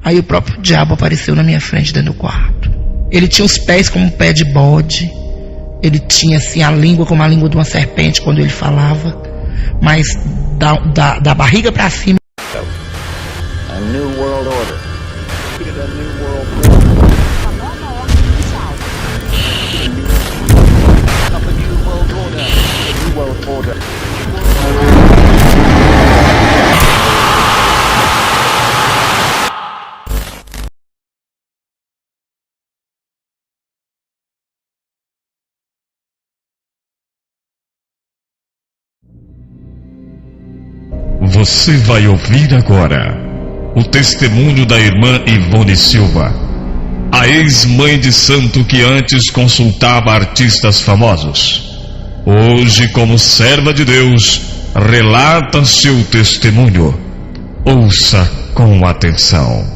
Aí o próprio diabo apareceu na minha frente dentro do quarto. Ele tinha os pés como um pé de bode. Ele tinha assim a língua como a língua de uma serpente quando ele falava. Mas da barriga para cima. A new world order. A new world order. Você vai ouvir agora o testemunho da irmã Ivone Silva, a ex-mãe de santo que antes consultava artistas famosos. Hoje, como serva de Deus, relata seu testemunho. Ouça com atenção.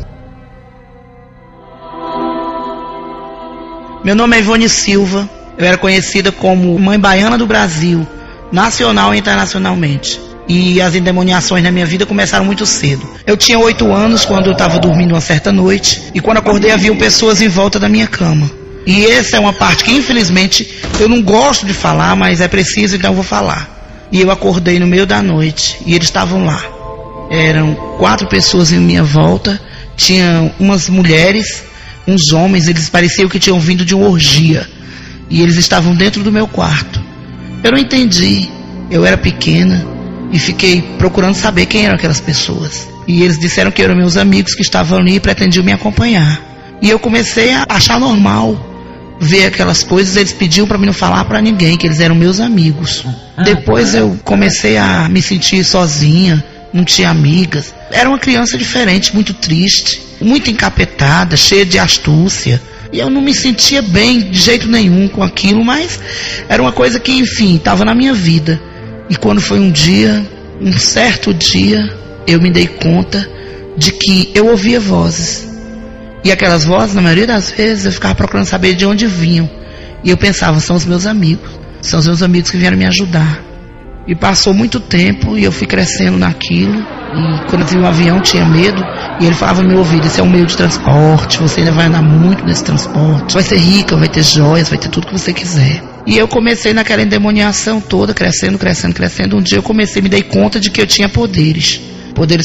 Meu nome é Ivone Silva. Eu era conhecida como Mãe Baiana do Brasil, nacional e internacionalmente. E as endemoniações na minha vida começaram muito cedo. Eu tinha 8 anos quando eu estava dormindo uma certa noite, e quando acordei havia pessoas em volta da minha cama. E essa é uma parte que infelizmente eu não gosto de falar, mas é preciso, então eu vou falar. E eu acordei no meio da noite e eles estavam lá. Eram 4 pessoas em minha volta, tinham umas mulheres, uns homens, eles pareciam que tinham vindo de uma orgia. E eles estavam dentro do meu quarto. Eu não entendi, eu era pequena. E fiquei procurando saber quem eram aquelas pessoas. E eles disseram que eram meus amigos que estavam ali e pretendiam me acompanhar. E eu comecei a achar normal ver aquelas coisas. Eles pediam para mim não falar para ninguém, que eles eram meus amigos. Depois eu comecei a me sentir sozinha, não tinha amigas. Era uma criança diferente, muito triste, muito encapetada, cheia de astúcia. E eu não me sentia bem de jeito nenhum com aquilo, mas era uma coisa que, enfim, estava na minha vida. E quando foi um certo dia, eu me dei conta de que eu ouvia vozes. E aquelas vozes, na maioria das vezes, eu ficava procurando saber de onde vinham. E eu pensava, são os meus amigos que vieram me ajudar. E passou muito tempo e eu fui crescendo naquilo. E quando eu vi um avião, tinha medo. E ele falava no meu ouvido, esse é um meio de transporte, você ainda vai andar muito nesse transporte. Vai ser rica, vai ter joias, vai ter tudo que você quiser. E eu comecei naquela endemoniação toda, crescendo. Um dia eu me dei conta de que eu tinha poderes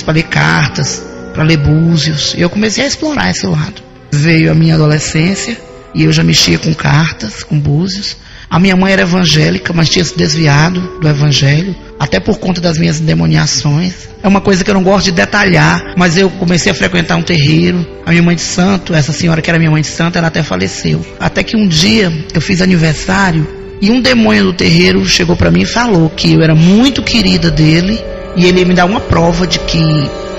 para ler cartas, para ler búzios. E eu comecei a explorar esse lado. Veio a minha adolescência e eu já mexia com cartas, com búzios. A minha mãe era evangélica, mas tinha se desviado do evangelho, até por conta das minhas endemoniações. É uma coisa que eu não gosto de detalhar, mas eu comecei a frequentar um terreiro. A minha mãe de santo, essa senhora que era minha mãe de santo, ela até faleceu. Até que um dia eu fiz aniversário e um demônio do terreiro chegou para mim e falou que eu era muito querida dele e ele ia me dar uma prova de que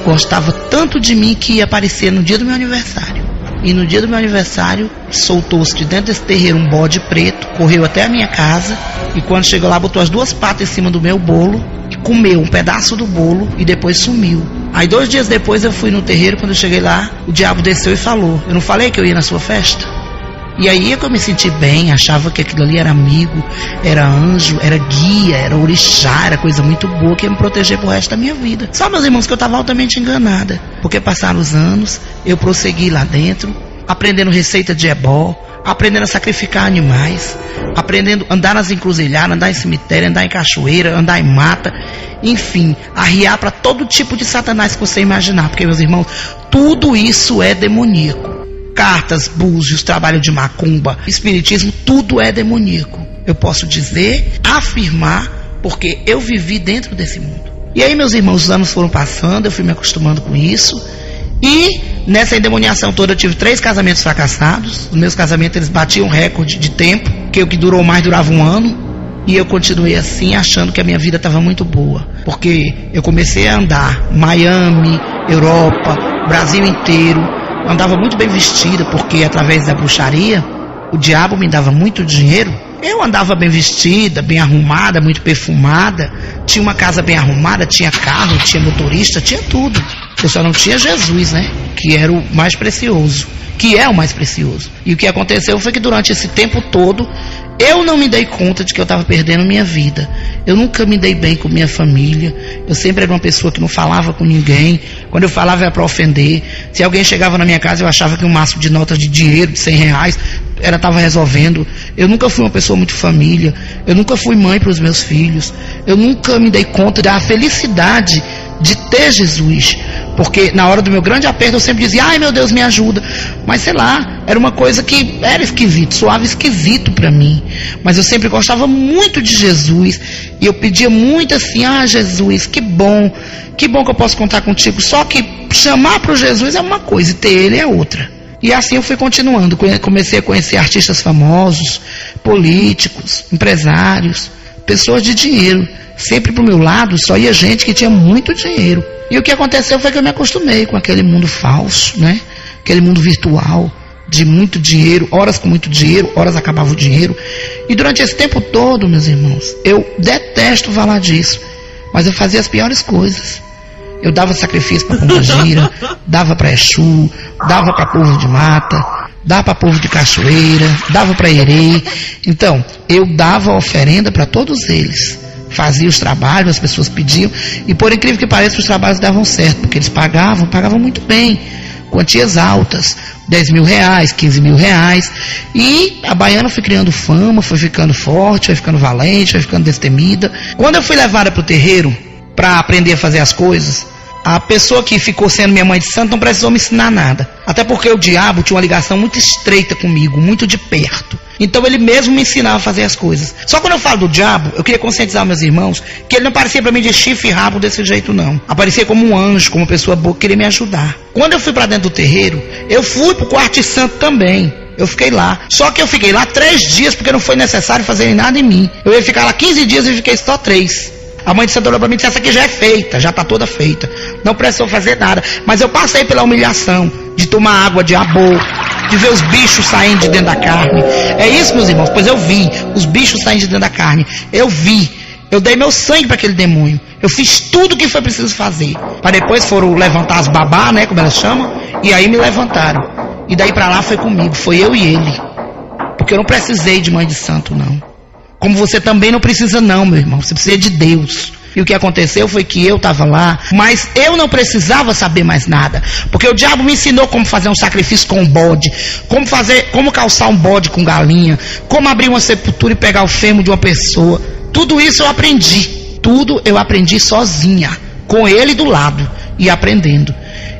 gostava tanto de mim que ia aparecer no dia do meu aniversário. E no dia do meu aniversário, soltou-se de dentro desse terreiro um bode preto, correu até a minha casa, e quando chegou lá, botou as 2 patas em cima do meu bolo, e comeu um pedaço do bolo, e depois sumiu. Aí 2 dias depois eu fui no terreiro, quando eu cheguei lá, o diabo desceu e falou, eu não falei que eu ia na sua festa? E aí é que eu me senti bem, achava que aquilo ali era amigo, era anjo, era guia, era orixá, era coisa muito boa que ia me proteger pro resto da minha vida. Só, meus irmãos, que eu estava altamente enganada, porque passaram os anos, eu prossegui lá dentro, aprendendo receita de ebó, aprendendo a sacrificar animais, aprendendo a andar nas encruzilhadas, andar em cemitério, andar em cachoeira, andar em mata, enfim, arriar para todo tipo de satanás que você imaginar, porque, meus irmãos, tudo isso é demoníaco. Cartas, búzios, trabalho de macumba, espiritismo, tudo é demoníaco. Eu posso dizer, afirmar, porque eu vivi dentro desse mundo. E aí, meus irmãos, os anos foram passando, eu fui me acostumando com isso. E nessa endemoniação toda eu tive 3 casamentos fracassados. Os meus casamentos, eles batiam recorde de tempo, que o que durou mais durava 1 ano. E eu continuei assim, achando que a minha vida estava muito boa. Porque eu comecei a andar Miami, Europa, Brasil inteiro. Andava muito bem vestida, porque através da bruxaria, o diabo me dava muito dinheiro. Eu andava bem vestida, bem arrumada, muito perfumada. Tinha uma casa bem arrumada, tinha carro, tinha motorista, tinha tudo. Eu só não tinha Jesus, né? Que era o mais precioso. Que é o mais precioso. E o que aconteceu foi que durante esse tempo todo, eu não me dei conta de que eu estava perdendo minha vida. Eu nunca me dei bem com minha família. Eu sempre era uma pessoa que não falava com ninguém. Quando eu falava era para ofender. Se alguém chegava na minha casa, eu achava que um máximo de notas de dinheiro, de R$100, estava resolvendo. Eu nunca fui uma pessoa muito família. Eu nunca fui mãe para os meus filhos. Eu nunca me dei conta da felicidade de ter Jesus. Porque na hora do meu grande aperto eu sempre dizia, ai meu Deus, me ajuda. Mas sei lá, era uma coisa que era esquisito, soava esquisito para mim. Mas eu sempre gostava muito de Jesus. E eu pedia muito assim, ah Jesus, que bom que eu posso contar contigo. Só que chamar para o Jesus é uma coisa e ter ele é outra. E assim eu fui continuando. Comecei a conhecer artistas famosos, políticos, empresários, pessoas de dinheiro. Sempre pro meu lado só ia gente que tinha muito dinheiro. E o que aconteceu foi que eu me acostumei com aquele mundo falso, né? Aquele mundo virtual, de muito dinheiro, horas com muito dinheiro, horas acabava o dinheiro. E durante esse tempo todo, meus irmãos, eu detesto falar disso, mas eu fazia as piores coisas. Eu dava sacrifício para Pombagira, dava para Exu, dava para povo de mata, dava para povo de cachoeira, dava para Herê. Então, eu dava oferenda para todos eles. Fazia os trabalhos, as pessoas pediam, e por incrível que pareça, os trabalhos davam certo, porque eles pagavam muito bem, quantias altas, R$10.000, R$15.000, e a baiana foi criando fama, foi ficando forte, foi ficando valente, foi ficando destemida. Quando eu fui levada para o terreiro, para aprender a fazer as coisas, a pessoa que ficou sendo minha mãe de santo não precisou me ensinar nada. Até porque o diabo tinha uma ligação muito estreita comigo, muito de perto. Então ele mesmo me ensinava a fazer as coisas. Só quando eu falo do diabo, eu queria conscientizar meus irmãos que ele não aparecia para mim de chifre e rabo desse jeito não. Aparecia como um anjo, como uma pessoa boa que queria me ajudar. Quando eu fui para dentro do terreiro, eu fui pro quarto de santo também. Eu fiquei lá. Só que eu fiquei lá 3 dias porque não foi necessário fazer nada em mim. Eu ia ficar lá 15 dias e fiquei só 3. A mãe de santo olhou para mim e disse, essa aqui já é feita, já está toda feita. Não precisou fazer nada. Mas eu passei pela humilhação de tomar água de abor, de ver os bichos saindo de dentro da carne. É isso, meus irmãos, pois eu vi os bichos saindo de dentro da carne. Eu vi. Eu dei meu sangue para aquele demônio. Eu fiz tudo o que foi preciso fazer. Para depois foram levantar as babá, né, como elas chamam. E aí me levantaram. E daí para lá foi comigo, foi eu e ele. Porque eu não precisei de mãe de santo, não. Como você também não precisa não, meu irmão. Você precisa de Deus. E o que aconteceu foi que eu estava lá, mas eu não precisava saber mais nada. Porque o diabo me ensinou como fazer um sacrifício com um bode, como calçar um bode com galinha, como abrir uma sepultura e pegar o fêmur de uma pessoa. Tudo isso eu aprendi. Tudo eu aprendi sozinha, com ele do lado e aprendendo.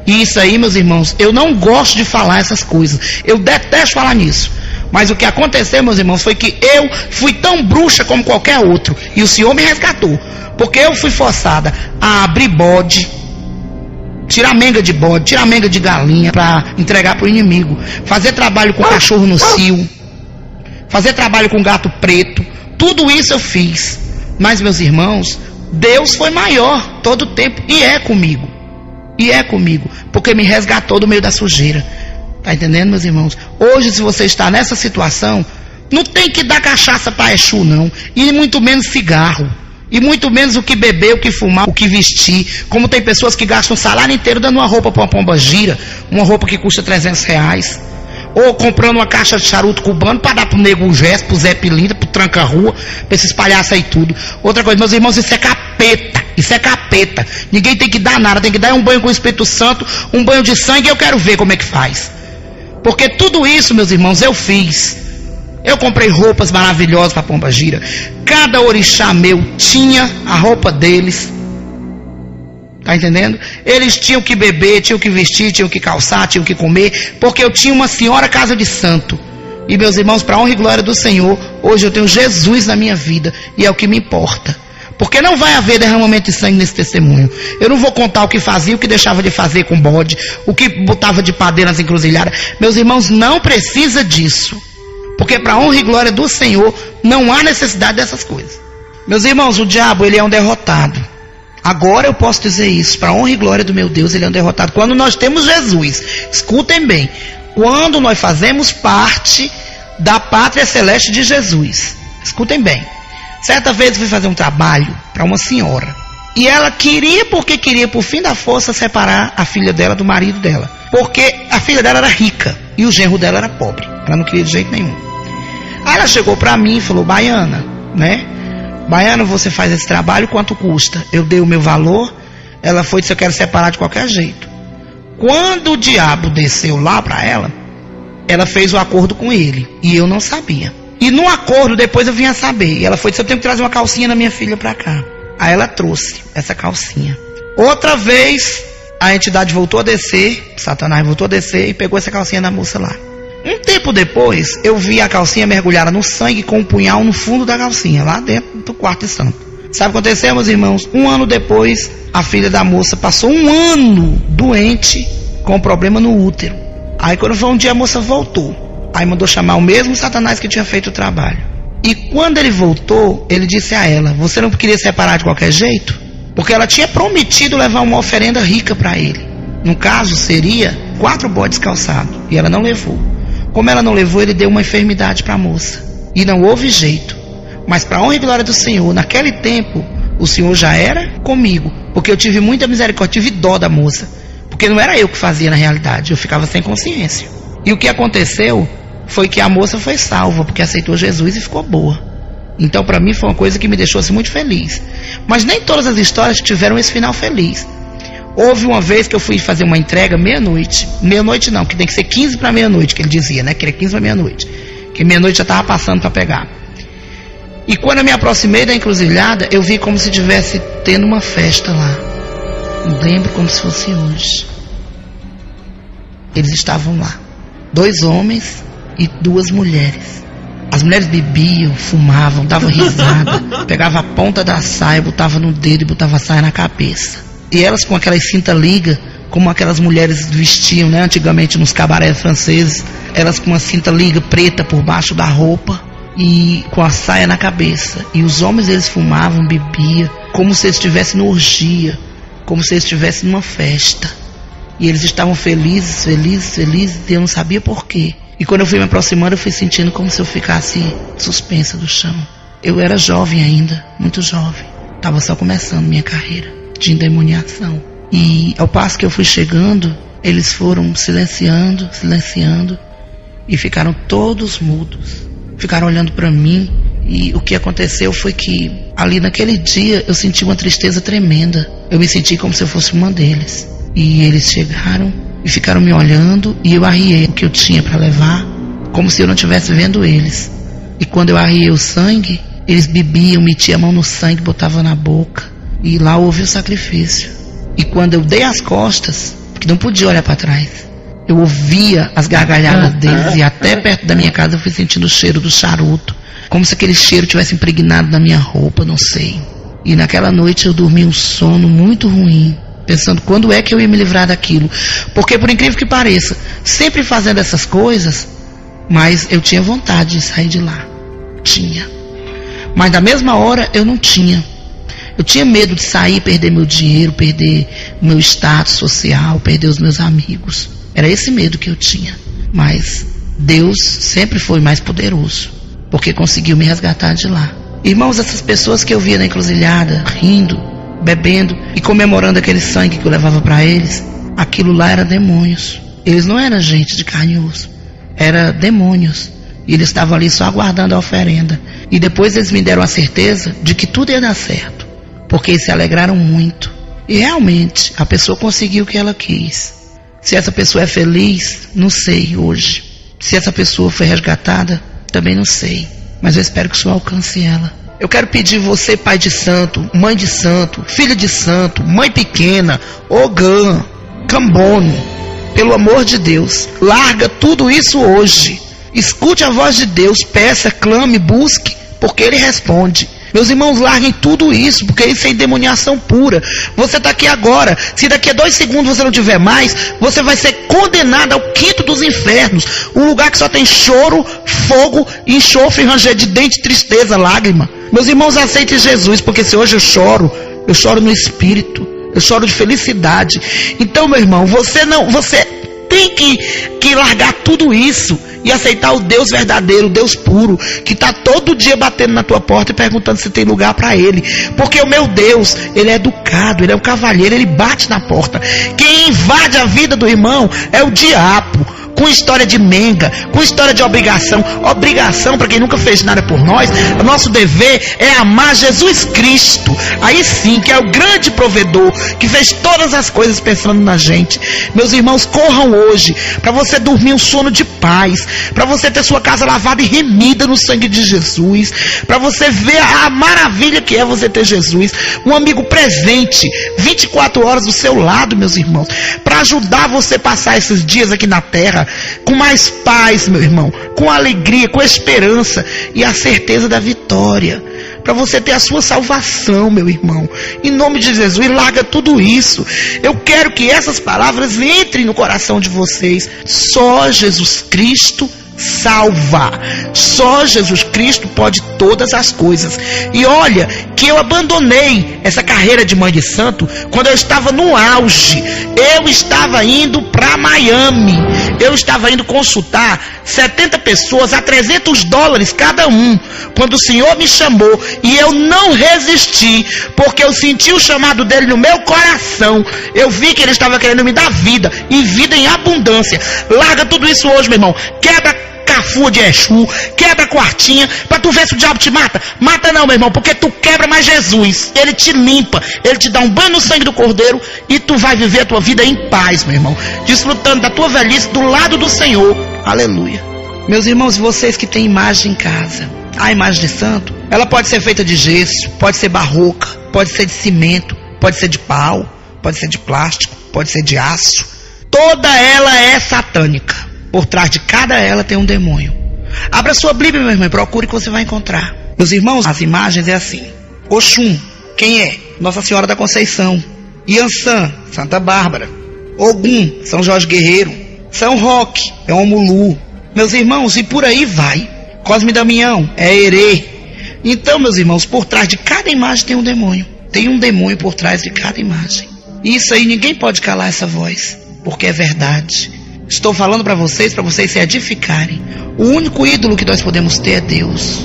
E isso aí, meus irmãos, eu não gosto de falar essas coisas. Eu detesto falar nisso. Mas o que aconteceu, meus irmãos, foi que eu fui tão bruxa como qualquer outro. E o Senhor me resgatou. Porque eu fui forçada a abrir bode, tirar menga de bode, tirar menga de galinha para entregar para o inimigo. Fazer trabalho com cachorro no cio. Fazer trabalho com gato preto. Tudo isso eu fiz. Mas, meus irmãos, Deus foi maior todo o tempo. E é comigo. E é comigo. Porque me resgatou do meio da sujeira. Tá entendendo, meus irmãos? Hoje, se você está nessa situação, não tem que dar cachaça para Exu, não. E muito menos cigarro. E muito menos o que beber, o que fumar, o que vestir. Como tem pessoas que gastam o salário inteiro dando uma roupa para uma Pombagira, uma roupa que custa R$300. Ou comprando uma caixa de charuto cubano para dar pro Nego Gesto, pro Zé Pilintra, pro Tranca-Rua, pra esses palhaços aí tudo. Outra coisa, meus irmãos, isso é capeta. Isso é capeta. Ninguém tem que dar nada, tem que dar um banho com o Espírito Santo, um banho de sangue, e eu quero ver como é que faz. Porque tudo isso, meus irmãos, eu fiz. Eu comprei roupas maravilhosas para Pombagira. Cada orixá meu tinha a roupa deles. Tá entendendo? Eles tinham que beber, tinham que vestir, tinham que calçar, tinham que comer. Porque eu tinha uma senhora casa de santo. E meus irmãos, para honra e glória do Senhor, hoje eu tenho Jesus na minha vida. E é o que me importa. Porque não vai haver derramamento de sangue nesse testemunho. Eu não vou contar o que fazia, o que deixava de fazer com bode, o que botava de padeira nas encruzilhadas. Meus irmãos, não precisa disso. Porque para honra e glória do Senhor, não há necessidade dessas coisas. Meus irmãos, o diabo, ele é um derrotado. Agora eu posso dizer isso. Para honra e glória do meu Deus, ele é um derrotado. Quando nós temos Jesus, escutem bem. Quando nós fazemos parte da pátria celeste de Jesus. Escutem bem. Certa vez eu fui fazer um trabalho para uma senhora. E ela queria, porque queria, por fim da força, separar a filha dela do marido dela. Porque a filha dela era rica e o genro dela era pobre. Ela não queria de jeito nenhum. Aí ela chegou pra mim e falou: Baiana, né? Baiana, você faz esse trabalho, quanto custa? Eu dei o meu valor. Ela foi e disse: eu quero separar de qualquer jeito. Quando o diabo desceu lá pra ela, ela fez o acordo com ele. E eu não sabia. E no acordo, depois eu vim a saber. E ela foi e disse: eu tenho que trazer uma calcinha da minha filha pra cá. Aí ela trouxe essa calcinha. Outra vez, a entidade voltou a descer, Satanás voltou a descer e pegou essa calcinha da moça lá. Um tempo depois, eu vi a calcinha mergulhada no sangue com um punhal no fundo da calcinha, lá dentro do quarto de santo. Sabe o que aconteceu, meus irmãos? Um ano depois, a filha da moça passou um ano doente com problema no útero. Aí quando foi um dia, a moça voltou. Aí mandou chamar o mesmo Satanás que tinha feito o trabalho. E quando ele voltou, ele disse a ela: você não queria separar de qualquer jeito? Porque ela tinha prometido levar uma oferenda rica para ele. No caso, seria 4 bodes calçados. E ela não levou. Como ela não levou, ele deu uma enfermidade para a moça. E não houve jeito. Mas para a honra e glória do Senhor, naquele tempo, o Senhor já era comigo. Porque eu tive muita misericórdia, tive dó da moça. Porque não era eu que fazia na realidade, eu ficava sem consciência. E o que aconteceu foi que a moça foi salva, porque aceitou Jesus e ficou boa. Então para mim foi uma coisa que me deixou assim muito feliz. Mas nem todas as histórias tiveram esse final feliz. Houve uma vez que eu fui fazer uma entrega meia-noite. Meia-noite não, que tem que ser 15 para meia-noite, que ele dizia, né? Que era 15 para meia-noite. Que meia-noite já estava passando para pegar. E quando eu me aproximei da encruzilhada, eu vi como se estivesse tendo uma festa lá. Eu lembro como se fosse hoje. Eles estavam lá. 2 homens e 2 mulheres. As mulheres bebiam, fumavam, davam risada, pegava a ponta da saia, botava no dedo e botava a saia na cabeça. E elas com aquelas cinta-liga, como aquelas mulheres vestiam, né, antigamente nos cabarés franceses, elas com uma cinta-liga preta por baixo da roupa e com a saia na cabeça. E os homens, eles fumavam, bebiam, como se eles estivessem numa orgia, como se eles estivessem numa festa. E eles estavam felizes, felizes, felizes, e eu não sabia por quê. E quando eu fui me aproximando, eu fui sentindo como se eu ficasse suspensa do chão. Eu era jovem ainda, muito jovem. Estava só começando minha carreira de endemoniação. E ao passo que eu fui chegando, eles foram silenciando, silenciando, e ficaram todos mudos. Ficaram olhando para mim. E o que aconteceu foi que ali naquele dia eu senti uma tristeza tremenda. Eu me senti como se eu fosse uma deles. E eles chegaram e ficaram me olhando, e eu arriei o que eu tinha para levar, como se eu não estivesse vendo eles. E quando eu arriei o sangue, eles bebiam, metiam a mão no sangue, botavam na boca, e lá houve o sacrifício. E quando eu dei as costas, porque não podia olhar para trás, eu ouvia as gargalhadas deles, e até perto da minha casa eu fui sentindo o cheiro do charuto, como se aquele cheiro tivesse impregnado na minha roupa, não sei. E naquela noite eu dormi um sono muito ruim, pensando quando é que eu ia me livrar daquilo. Porque por incrível que pareça, sempre fazendo essas coisas, mas eu tinha vontade de sair de lá. Tinha. Mas na mesma hora eu não tinha. Eu tinha medo de sair, perder meu dinheiro, perder o meu status social, perder os meus amigos. Era esse medo que eu tinha. Mas Deus sempre foi mais poderoso, porque conseguiu me resgatar de lá. Irmãos, essas pessoas que eu via na encruzilhada, rindo, bebendo e comemorando aquele sangue que eu levava para eles, aquilo lá era demônios. Eles não eram gente de carne e osso, eram demônios. E eles estavam ali só aguardando a oferenda. E depois eles me deram a certeza de que tudo ia dar certo, porque eles se alegraram muito. E realmente a pessoa conseguiu o que ela quis. Se essa pessoa é feliz, não sei hoje. Se essa pessoa foi resgatada, também não sei. Mas eu espero que o Senhor alcance ela. Eu quero pedir você, pai de santo, mãe de santo, filho de santo, mãe pequena, Ogã, Cambono, pelo amor de Deus, larga tudo isso hoje. Escute a voz de Deus, peça, clame, busque, porque Ele responde. Meus irmãos, larguem tudo isso, porque isso é endemoniação pura. Você está aqui agora. Se daqui a 2 segundos você não tiver mais, você vai ser condenado ao 5º dos infernos. Um lugar que só tem choro, fogo, enxofre, ranger de dente, tristeza, lágrima. Meus irmãos, aceitem Jesus, porque se hoje eu choro no espírito. Eu choro de felicidade. Então, meu irmão, você tem que largar tudo isso e aceitar o Deus verdadeiro, o Deus puro, que está todo dia batendo na tua porta e perguntando se tem lugar para Ele. Porque o meu Deus, Ele é educado, Ele é um cavalheiro, Ele bate na porta. Quem invade a vida do irmão é o diabo. com história de menga, com história de obrigação. Obrigação, para quem nunca fez nada por nós, o nosso dever é amar Jesus Cristo. Aí sim, que é o grande provedor, que fez todas as coisas pensando na gente. Meus irmãos, corram hoje, para você dormir um sono de paz, para você ter sua casa lavada e remida no sangue de Jesus, para você ver a maravilha que é você ter Jesus, um amigo presente, 24 horas do seu lado, meus irmãos, para ajudar você a passar esses dias aqui na terra com mais paz, meu irmão, com alegria, com esperança e a certeza da vitória, para você ter a sua salvação, meu irmão. Em nome de Jesus, larga tudo isso. Eu quero que essas palavras entrem no coração de vocês. Só Jesus Cristo salva. Só Jesus Cristo pode todas as coisas. E olha que eu abandonei essa carreira de mãe de santo quando eu estava no auge. Eu estava indo para Miami. Eu estava indo consultar 70 pessoas a $300 cada um, quando o Senhor me chamou, e eu não resisti, porque eu senti o chamado dele no meu coração. Eu vi que ele estava querendo me dar vida, e vida em abundância. Larga tudo isso hoje, meu irmão. Quebra cafua de Exu, quebra quartinha, pra tu ver se o diabo te mata. Mata não, meu irmão, porque tu quebra mais Jesus. Ele te limpa, ele te dá um banho no sangue do Cordeiro, e tu vai viver a tua vida em paz, meu irmão, desfrutando da tua velhice do lado do Senhor. Aleluia. Meus irmãos, vocês que têm imagem em casa, a imagem de santo, ela pode ser feita de gesso, pode ser barroca, pode ser de cimento, pode ser de pau, pode ser de plástico, pode ser de aço. Toda ela é satânica. Por trás de cada ela tem um demônio. Abra sua Bíblia, meu irmão, e procure que você vai encontrar. Meus irmãos, as imagens é assim: Oxum, quem é? Nossa Senhora da Conceição. Iansã, Santa Bárbara. Ogum, São Jorge Guerreiro. São Roque, é Omulu. Meus irmãos, e por aí vai. Cosme Damião, é Herê. Então, meus irmãos, por trás de cada imagem tem um demônio. Tem um demônio por trás de cada imagem. Isso aí ninguém pode calar essa voz, porque é verdade. Estou falando para vocês se edificarem. O único ídolo que nós podemos ter é Deus,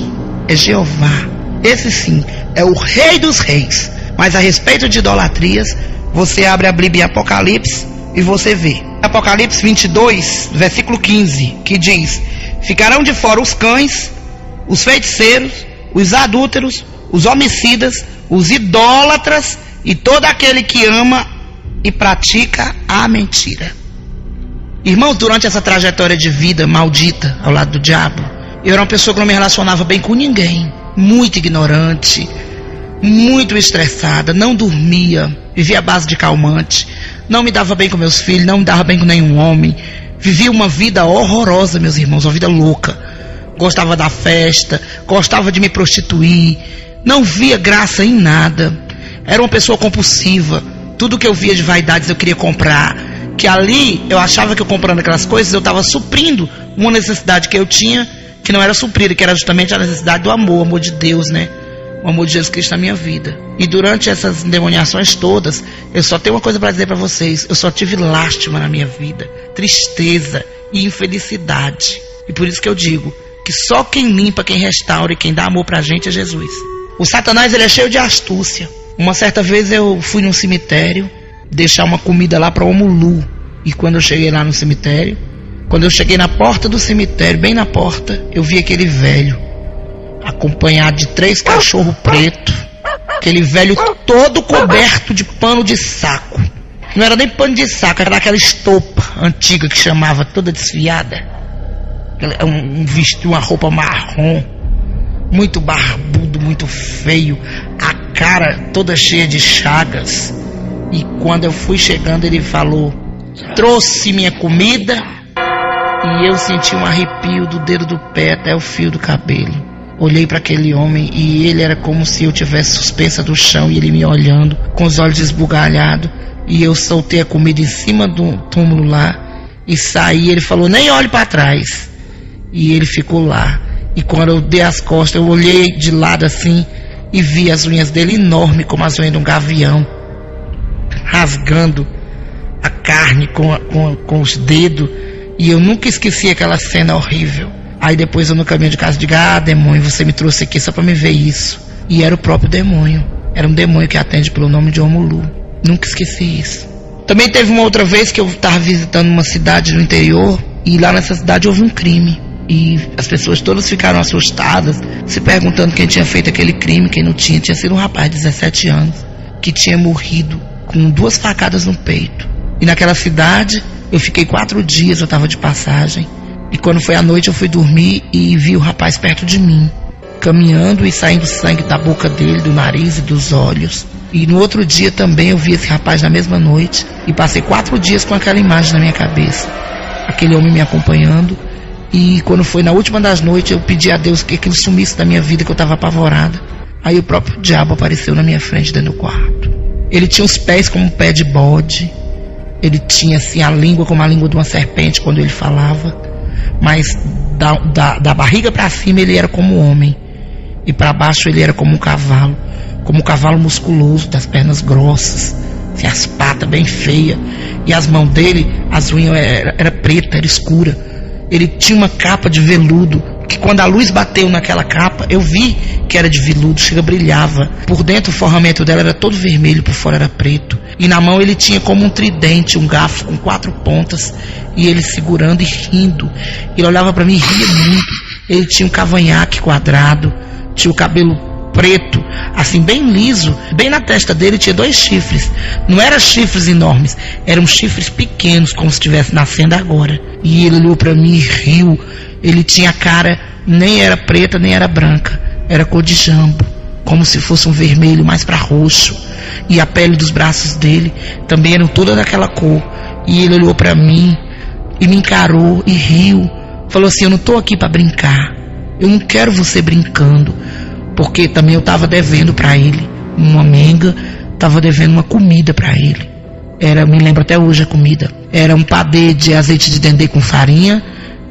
é Jeová. Esse sim é o Rei dos Reis. Mas a respeito de idolatrias, você abre a Bíblia em Apocalipse e você vê. Apocalipse 22, versículo 15, que diz: ficarão de fora os cães, os feiticeiros, os adúlteros, os homicidas, os idólatras e todo aquele que ama e pratica a mentira. Irmãos, durante essa trajetória de vida maldita ao lado do diabo, eu era uma pessoa que não me relacionava bem com ninguém, muito ignorante, muito estressada, não dormia, vivia à base de calmante, não me dava bem com meus filhos, não me dava bem com nenhum homem, vivia uma vida horrorosa, meus irmãos, uma vida louca. Gostava da festa, gostava de me prostituir, não via graça em nada, era uma pessoa compulsiva. Tudo que eu via de vaidades eu queria comprar, que ali eu achava que eu comprando aquelas coisas eu estava suprindo uma necessidade que eu tinha, que não era suprida, que era justamente a necessidade do amor de Deus, né? O amor de Jesus Cristo na minha vida. E durante essas endemoniações todas, eu só tenho uma coisa para dizer para vocês: eu só tive lástima na minha vida, tristeza e infelicidade. E por isso que eu digo que só quem limpa, quem restaura e quem dá amor pra gente é Jesus. O Satanás, ele é cheio de astúcia. Uma certa vez eu fui num cemitério deixar uma comida lá para Omulu, e quando eu cheguei lá no cemitério, quando eu cheguei na porta do cemitério, bem na porta, eu vi aquele velho acompanhado de 3 cachorros pretos, aquele velho todo coberto de pano de saco. Não era nem pano de saco, era aquela estopa antiga que chamava, toda desfiada, vestiu uma roupa marrom, muito barbudo, muito feio, a cara toda cheia de chagas. E quando eu fui chegando, ele falou: trouxe minha comida. E eu senti um arrepio do dedo do pé até o fio do cabelo. Olhei para aquele homem e ele era como se eu tivesse suspensa do chão, e ele me olhando com os olhos esbugalhados. E eu soltei a comida em cima do túmulo lá e saí. Ele falou: nem olhe para trás. E ele ficou lá. E quando eu dei as costas, eu olhei de lado assim e vi as unhas dele enormes, como as unhas de um gavião, rasgando a carne com os dedos. E eu nunca esqueci aquela cena horrível. Aí depois eu no caminho de casa digo: ah, demônio, você me trouxe aqui só para me ver isso. E era o próprio demônio. Era um demônio que atende pelo nome de Omulu. Nunca esqueci isso. Também teve uma outra vez que eu estava visitando uma cidade no interior, E lá nessa cidade houve um crime. E as pessoas todas ficaram assustadas, se perguntando quem tinha feito aquele crime, quem não tinha. Tinha sido um rapaz de 17 anos, que tinha morrido com 2 facadas no peito. E naquela cidade, eu fiquei 4 dias, eu estava de passagem. E quando foi à noite, eu fui dormir e vi o rapaz perto de mim, caminhando e saindo sangue da boca dele, do nariz e dos olhos. E no outro dia também eu vi esse rapaz na mesma noite. E passei 4 dias com aquela imagem na minha cabeça. Aquele homem me acompanhando. E quando foi na última das noites, eu pedi a Deus que ele sumisse da minha vida, que eu estava apavorada. Aí o próprio diabo apareceu na minha frente dentro do quarto. Ele tinha os pés como um pé de bode. Ele tinha assim a língua como a língua de uma serpente quando ele falava. Mas da barriga para cima ele era como um homem. E para baixo ele era como um cavalo musculoso, das pernas grossas, assim, as patas bem feias. E as mãos dele, as unhas era preta, era escura. Ele tinha uma capa de veludo, que quando a luz bateu naquela capa, eu vi que era de veludo, chega, brilhava. Por dentro o forramento dela era todo vermelho, por fora era preto. E na mão ele tinha como um tridente, um garfo com 4 pontas, e ele segurando e rindo. Ele olhava para mim e ria muito. Ele tinha um cavanhaque quadrado, tinha o cabelo preto, assim bem liso. Bem na testa dele tinha 2 chifres. Não eram chifres enormes, eram chifres pequenos, como se estivesse nascendo agora. E ele olhou para mim e riu. Ele tinha a cara, nem era preta nem era branca, era cor de jambo, como se fosse um vermelho mais para roxo. E a pele dos braços dele também eram toda daquela cor. E ele olhou para mim e me encarou e riu. Falou assim: eu não estou aqui para brincar, eu não quero você brincando. Porque também eu estava devendo para ele uma menga, estava devendo uma comida para ele. Me lembro até hoje a comida. Era um padê de azeite de dendê com farinha,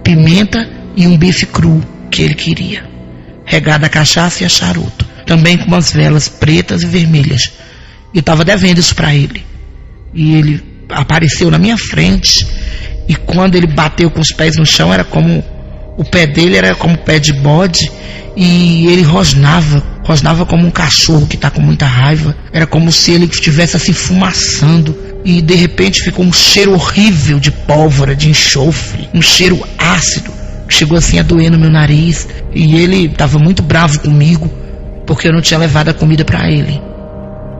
pimenta e um bife cru que ele queria, regado a cachaça e a charuto, também com umas velas pretas e vermelhas. Eu estava devendo isso para ele. E ele apareceu na minha frente, e quando ele bateu com os pés no chão, era como o pé dele era como o pé de bode. E ele rosnava como um cachorro que está com muita raiva. Era como se ele estivesse assim fumaçando. E de repente ficou um cheiro horrível de pólvora, de enxofre, um cheiro ácido, que chegou assim a doer no meu nariz. E ele estava muito bravo comigo, porque eu não tinha levado a comida para ele.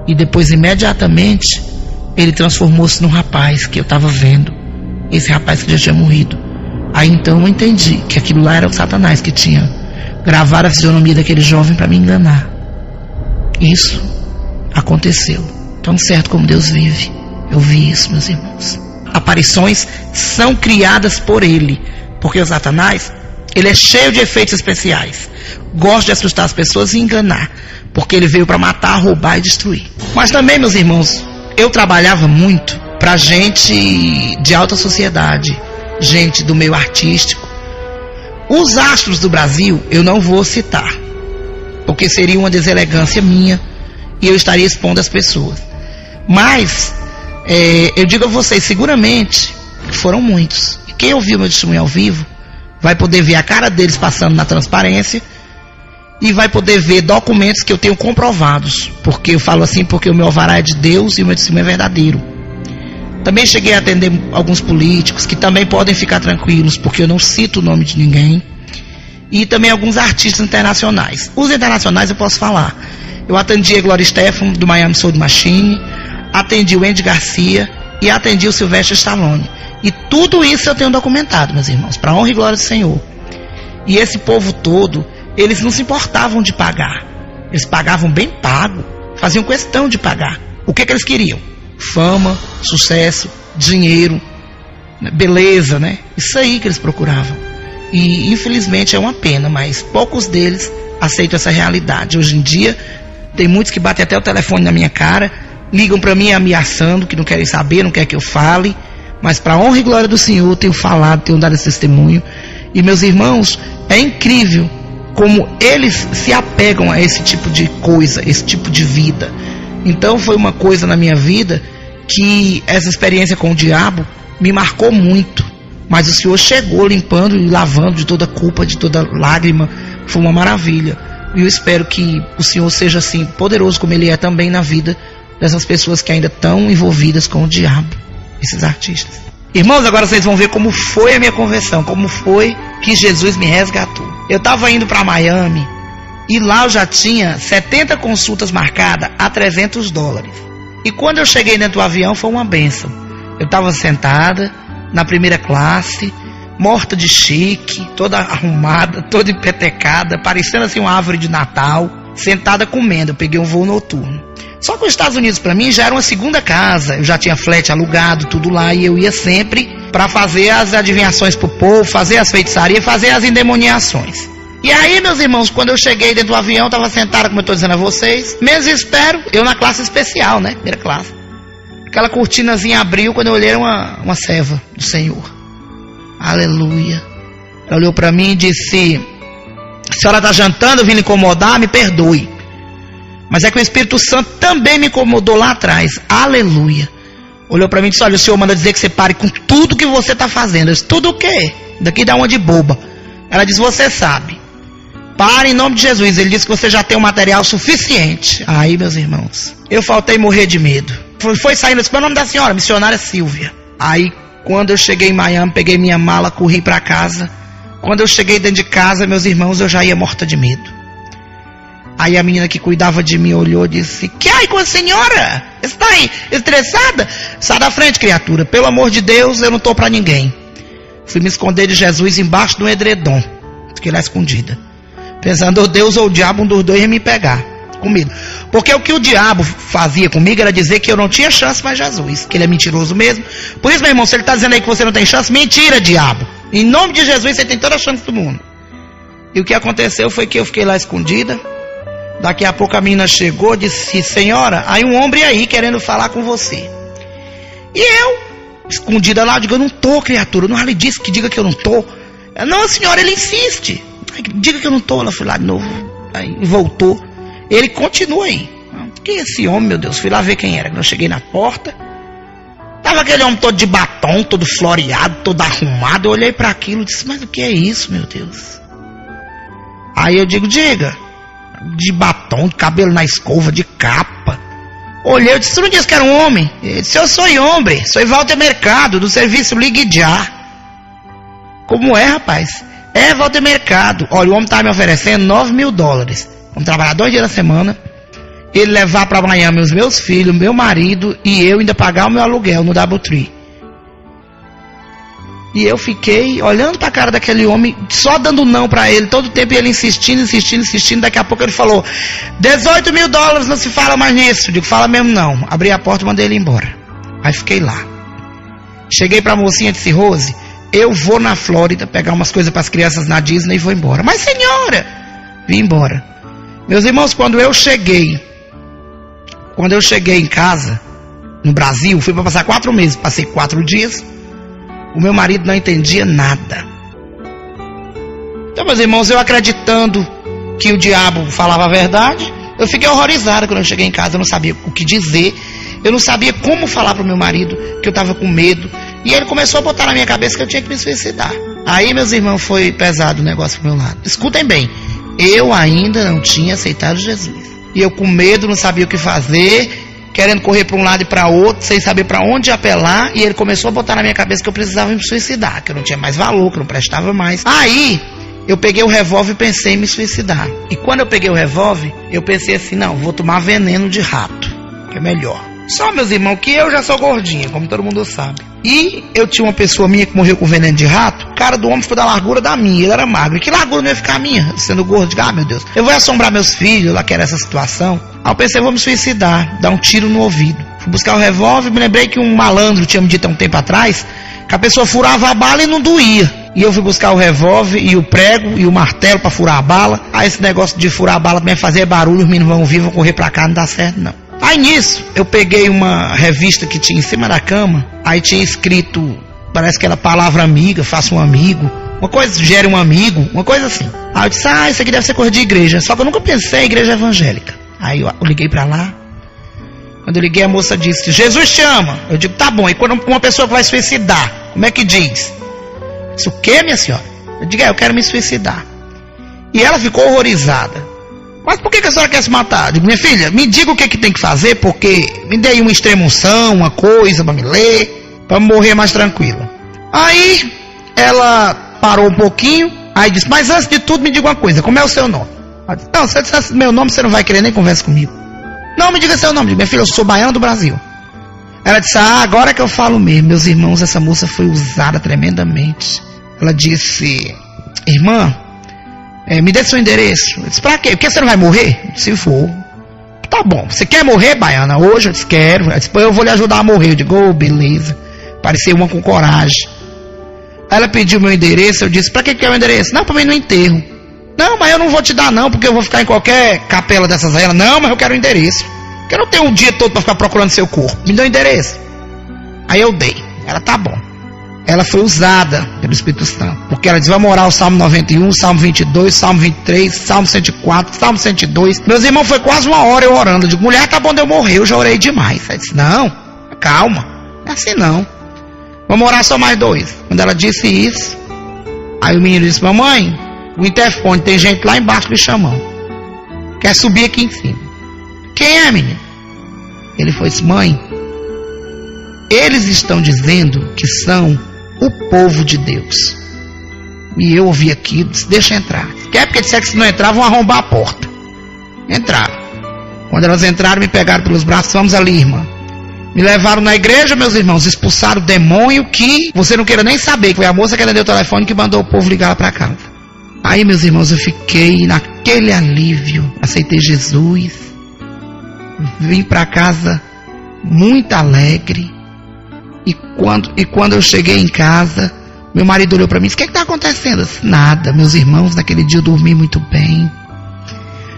E depois, imediatamente, ele transformou-se num rapaz que eu estava vendo, esse rapaz que já tinha morrido. Aí então eu entendi que aquilo lá era o Satanás que tinha gravado a fisionomia daquele jovem para me enganar. Isso aconteceu, tão certo como Deus vive. Eu vi isso, meus irmãos. Aparições são criadas por ele, porque o Satanás, ele é cheio de efeitos especiais. Gosta de assustar as pessoas e enganar, porque ele veio para matar, roubar e destruir. Mas também, meus irmãos, eu trabalhava muito para gente de alta sociedade, gente do meio artístico. Os astros do Brasil eu não vou citar, porque seria uma deselegância minha e eu estaria expondo as pessoas. Mas eu digo a vocês, seguramente foram muitos. E quem ouviu meu testemunho ao vivo vai poder ver a cara deles passando na transparência e vai poder ver documentos que eu tenho comprovados. Porque eu falo assim, porque o meu alvará é de Deus e o meu testemunho é verdadeiro. Também cheguei a atender alguns políticos que também podem ficar tranquilos, porque eu não cito o nome de ninguém. E também alguns artistas internacionais. Os internacionais eu posso falar. Eu atendi a Gloria Estefan, do Miami Soul Machine, atendi o Andy Garcia e atendi o Sylvester Stallone. E tudo isso eu tenho documentado, meus irmãos, para a honra e glória do Senhor. E esse povo todo, eles não se importavam de pagar. Eles pagavam bem pago, faziam questão de pagar. O que eles queriam? Fama, sucesso, dinheiro, beleza, né? Isso aí que eles procuravam. E infelizmente é uma pena, mas poucos deles aceitam essa realidade. Hoje em dia tem muitos que batem até o telefone na minha cara, ligam para mim ameaçando, que não querem saber, não querem que eu fale. Mas para a honra e glória do Senhor, tenho falado, tenho dado esse testemunho. E meus irmãos, é incrível como eles se apegam a esse tipo de coisa, esse tipo de vida. Então foi uma coisa na minha vida que essa experiência com o diabo me marcou muito. Mas o Senhor chegou limpando e lavando de toda culpa, de toda lágrima. Foi uma maravilha. E eu espero que o Senhor seja assim poderoso como Ele é também na vida dessas pessoas que ainda estão envolvidas com o diabo, esses artistas. Irmãos, agora vocês vão ver como foi a minha conversão, como foi que Jesus me resgatou. Eu estava indo para Miami e lá eu já tinha 70 consultas marcadas a $300. E quando eu cheguei dentro do avião foi uma bênção. Eu estava sentada na primeira classe, morta de chique, toda arrumada, toda empetecada, parecendo assim uma árvore de Natal, sentada comendo. Eu peguei um voo noturno. Só que os Estados Unidos para mim já era uma segunda casa. Eu já tinha flat alugado, tudo lá, e eu ia sempre para fazer as adivinhações pro povo, fazer as feitiçarias, fazer as endemoniações. E aí, meus irmãos, quando eu cheguei dentro do avião, eu estava sentada, como eu estou dizendo a vocês, menos espero, eu na classe especial, né, primeira classe. Aquela cortinazinha abriu, quando eu olhei era uma serva do Senhor. Aleluia. Ela olhou para mim e disse: a senhora está jantando, eu vim lhe incomodar, me perdoe. Mas é que o Espírito Santo também me incomodou lá atrás. Aleluia. Olhou para mim e disse: olha, o Senhor manda dizer que você pare com tudo que você está fazendo. Eu disse: tudo o quê? Daqui dá uma de boba. Ela disse: você sabe. Pare em nome de Jesus. Ele disse que você já tem um material suficiente. Aí, meus irmãos, eu faltei morrer de medo. Foi saindo, qual é o nome da senhora? Missionária Silvia. Aí, quando eu cheguei em Miami, peguei minha mala, corri para casa. Quando eu cheguei dentro de casa, meus irmãos, eu já ia morta de medo. Aí a menina que cuidava de mim olhou e disse: que aí com a senhora? Está aí estressada? Sai da frente, criatura. Pelo amor de Deus, eu não estou para ninguém. Fui me esconder de Jesus embaixo do edredom. Fiquei lá escondida, pensando: ou Deus ou o diabo, um dos dois ia me pegar. Com medo. Porque o que o diabo fazia comigo era dizer que eu não tinha chance mais Jesus, que ele é mentiroso mesmo. Por isso, meu irmão, se ele está dizendo aí que você não tem chance, mentira, diabo. Em nome de Jesus, você tem toda a chance do mundo. E o que aconteceu foi que eu fiquei lá escondida. Daqui a pouco a menina chegou e disse: senhora, aí um homem aí querendo falar com você. E eu, escondida lá, digo: eu não tô, criatura. Não lhe disse que diga que eu não tô. Não, senhora, ele insiste. Diga que eu não tô. Ela foi lá de novo, aí voltou. Ele continua aí. Que esse homem, meu Deus? Fui lá ver quem era. Quando eu cheguei na porta, tava aquele homem todo de batom, todo floreado, todo arrumado. Eu olhei para aquilo e disse: mas o que é isso, meu Deus? Aí eu digo: diga. De batom, de cabelo na escova, de capa. Olhei, eu disse: você não disse que era um homem? Ele disse: eu sou homem, sou Walter Mercado, do serviço Ligue Já. Como é, rapaz? É, Walter Mercado. Olha, o homem estava me oferecendo $9.000. Vamos trabalhar 2 dias na semana, ele levar para Miami os meus filhos, meu marido e eu ainda pagar o meu aluguel no Doubletree. E eu fiquei olhando para a cara daquele homem, só dando não para ele todo o tempo, e ele insistindo. Daqui a pouco ele falou: $18.000, não se fala mais nisso. Eu digo: fala mesmo não. Abri a porta e mandei ele embora. Aí fiquei lá. Cheguei para a mocinha e disse: Rose, eu vou na Flórida pegar umas coisas para as crianças na Disney e vou embora. Mas senhora, vim embora. Meus irmãos, quando eu cheguei em casa, no Brasil, fui para passar 4 meses, passei 4 dias, o meu marido não entendia nada. Então, meus irmãos, eu acreditando que o diabo falava a verdade, eu fiquei horrorizado quando eu cheguei em casa. Eu não sabia o que dizer, eu não sabia como falar para o meu marido, que eu estava com medo, e ele começou a botar na minha cabeça que eu tinha que me suicidar. Aí, meus irmãos, foi pesado o negócio pro meu lado. Escutem bem, eu ainda não tinha aceitado Jesus. E eu com medo, não sabia o que fazer, querendo correr para um lado e para outro, sem saber para onde apelar. E ele começou a botar na minha cabeça que eu precisava me suicidar, que eu não tinha mais valor, que eu não prestava mais. Aí, eu peguei o revólver e pensei em me suicidar. E quando eu peguei o revólver, eu pensei assim: não, vou tomar veneno de rato, que é melhor. Só, meus irmãos, que eu já sou gordinha, como todo mundo sabe. E eu tinha uma pessoa minha que morreu com veneno de rato. O cara do homem ficou da largura da minha, ele era magro. E que largura não ia ficar a minha, sendo gordo? Digo: ah, meu Deus, eu vou assombrar meus filhos, lá que era essa situação. Aí eu pensei: vou me suicidar, dar um tiro no ouvido. Fui buscar o revólver, me lembrei que um malandro tinha me dito há um tempo atrás que a pessoa furava a bala e não doía. E eu fui buscar o revólver e o prego e o martelo para furar a bala. Aí esse negócio de furar a bala também fazer barulho, os meninos vão vir, vão correr pra cá, não dá certo não. Aí nisso, eu peguei uma revista que tinha em cima da cama, aí tinha escrito, parece que era palavra amiga, faça um amigo, uma coisa, gere um amigo, uma coisa assim. Aí eu disse: ah, isso aqui deve ser coisa de igreja, só que eu nunca pensei em igreja evangélica. Aí eu liguei pra lá, quando eu liguei a moça disse: Jesus te ama. Eu digo: tá bom, e quando uma pessoa vai suicidar, como é que diz? Isso o quê, minha senhora? Eu digo: eu quero me suicidar. E ela ficou horrorizada. Mas por que a senhora quer se matar? Eu digo: minha filha, me diga o que tem que fazer, porque me dê aí uma extrema-unção, uma coisa para me ler. para morrer mais tranquila. Aí ela parou um pouquinho, aí disse, mas antes de tudo me diga uma coisa, como é o seu nome? Ela disse, não, se eu dissesse meu nome você não vai querer nem conversa comigo. Não, me diga seu nome. Minha filha, eu sou baiana do Brasil. Ela disse, agora que eu falo mesmo, meus irmãos, essa moça foi usada tremendamente. Ela disse, irmã, me dê seu endereço. Eu disse, pra quê? Porque você não vai morrer? Se for. Tá bom, você quer morrer, baiana? Hoje? Eu disse, quero. Ela disse, eu vou lhe ajudar a morrer. Eu digo, beleza. Parecia uma com coragem. Aí ela pediu meu endereço, eu disse, pra que é o endereço? Não, pra mim no enterro. Não, mas eu não vou te dar não, porque eu vou ficar em qualquer capela dessas aí. Ela, não, mas eu quero o endereço. Porque eu não tenho um dia todo pra ficar procurando seu corpo. Me dá o endereço. Aí eu dei. Ela, tá bom. Ela foi usada pelo Espírito Santo. Porque ela disse, vai morar o Salmo 91, Salmo 22, Salmo 23, Salmo 104, Salmo 102. Meus irmãos, foi quase uma hora eu orando. Eu digo, mulher, tá bom de eu morrer, eu já orei demais. Ela disse, não, calma, não é assim não. Vamos orar só mais 2. Quando ela disse isso, aí o menino disse, mamãe, o interfone, tem gente lá embaixo me chamando. Quer subir aqui em cima. Quem é, menino? Ele foi disse, mãe, eles estão dizendo que são o povo de Deus. E eu ouvi aqui, disse, deixa entrar. Quer porque disser que se não entrar, vão arrombar a porta. Entraram. Quando elas entraram, me pegaram pelos braços, vamos ali, irmã. Me levaram na igreja, meus irmãos, expulsaram o demônio que você não queira nem saber, que foi a moça que ela deu o telefone que mandou o povo ligar para casa. Aí, meus irmãos, eu fiquei naquele alívio, aceitei Jesus, vim para casa muito alegre, e quando eu cheguei em casa, meu marido olhou para mim e disse, o que está acontecendo? Eu disse, nada, meus irmãos, naquele dia eu dormi muito bem.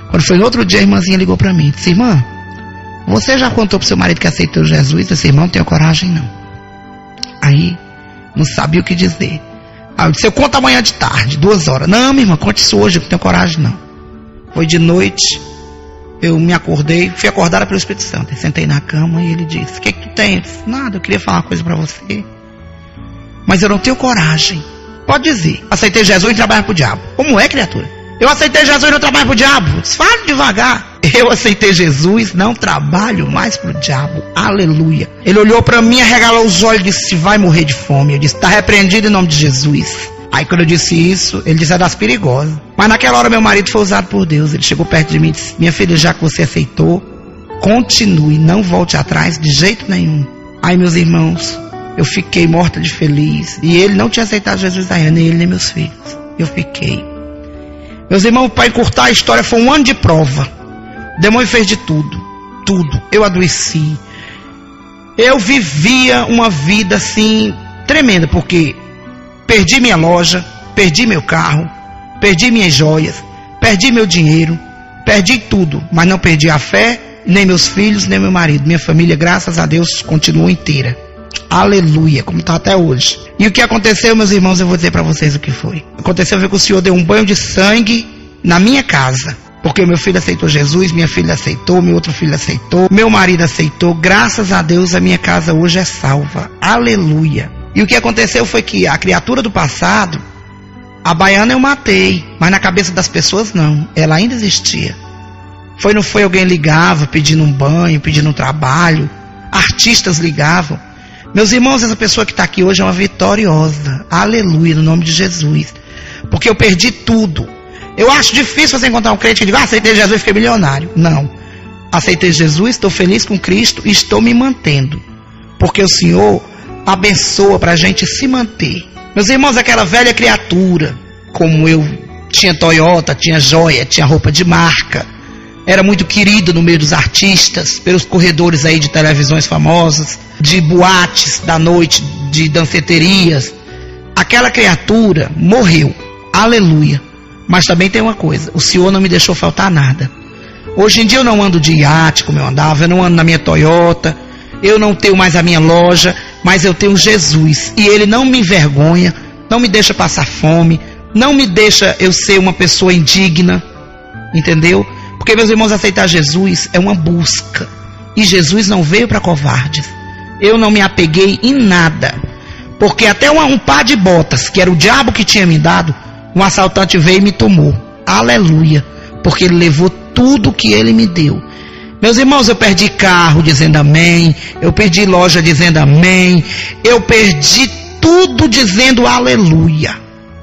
Quando foi no outro dia, a irmãzinha ligou para mim e disse, irmã, você já contou pro seu marido que aceitou Jesus? Esse irmão não tem coragem, não. Aí, não sabia o que dizer. Aí eu disse, eu conto amanhã de tarde, 2 horas. Não, minha irmã, conte isso hoje, eu não tenho coragem, não. Foi de noite, eu me acordei, fui acordada pelo Espírito Santo. Eu sentei na cama e ele disse, o que tu tem? Eu disse, nada, eu queria falar uma coisa pra você. Mas eu não tenho coragem. Pode dizer, aceitei Jesus e trabalho pro diabo. Como é, criatura? Eu aceitei Jesus e não trabalho pro diabo. Fale devagar. Eu aceitei Jesus, não trabalho mais pro diabo. Aleluia. Ele olhou para mim, arregalou os olhos e disse, vai morrer de fome. Eu disse, está repreendido em nome de Jesus. Aí quando eu disse isso, ele disse, é das perigosas. Mas naquela hora meu marido foi usado por Deus. Ele chegou perto de mim e disse, minha filha, já que você aceitou, continue, não volte atrás de jeito nenhum. Aí, meus irmãos, eu fiquei morta de feliz. E ele não tinha aceitado Jesus ainda, nem ele nem meus filhos. Eu fiquei. Meus irmãos, para encurtar a história, foi 1 ano de prova. O demônio fez de tudo. Tudo. Eu adoeci. Eu vivia uma vida assim, tremenda, porque perdi minha loja, perdi meu carro, perdi minhas joias, perdi meu dinheiro, perdi tudo, mas não perdi a fé, nem meus filhos, nem meu marido. Minha família, graças a Deus, continuou inteira. Aleluia, como está até hoje. E o que aconteceu, meus irmãos, eu vou dizer para vocês o que foi. Aconteceu que o Senhor deu um banho de sangue na minha casa. Porque o meu filho aceitou Jesus, minha filha aceitou, meu outro filho aceitou, meu marido aceitou. Graças a Deus a minha casa hoje é salva. Aleluia. E o que aconteceu foi que a criatura do passado, a baiana eu matei, mas na cabeça das pessoas não. Ela ainda existia. Não foi alguém ligava pedindo um banho, pedindo um trabalho. Artistas ligavam. Meus irmãos, essa pessoa que está aqui hoje é uma vitoriosa. Aleluia, no nome de Jesus. Porque eu perdi tudo. Eu acho difícil você encontrar um crente que diga, aceitei Jesus e fiquei milionário. Não. Aceitei Jesus, estou feliz com Cristo e estou me mantendo. Porque o Senhor abençoa para a gente se manter. Meus irmãos, aquela velha criatura, como eu, tinha Toyota, tinha joia, tinha roupa de marca. Era muito querido no meio dos artistas, pelos corredores aí de televisões famosas, de boates da noite, de danceterias. Aquela criatura morreu. Aleluia. Mas também tem uma coisa, o Senhor não me deixou faltar nada. Hoje em dia eu não ando de iate como eu andava, eu não ando na minha Toyota, eu não tenho mais a minha loja, mas eu tenho Jesus. E Ele não me envergonha, não me deixa passar fome, não me deixa eu ser uma pessoa indigna, entendeu? Porque, meus irmãos, aceitar Jesus é uma busca. E Jesus não veio para covardes. Eu não me apeguei em nada. Porque até um par de botas, que era o diabo que tinha me dado, um assaltante veio e me tomou. Aleluia. Porque ele levou tudo que ele me deu. Meus irmãos, eu perdi carro dizendo amém, eu perdi loja dizendo amém, eu perdi tudo dizendo aleluia,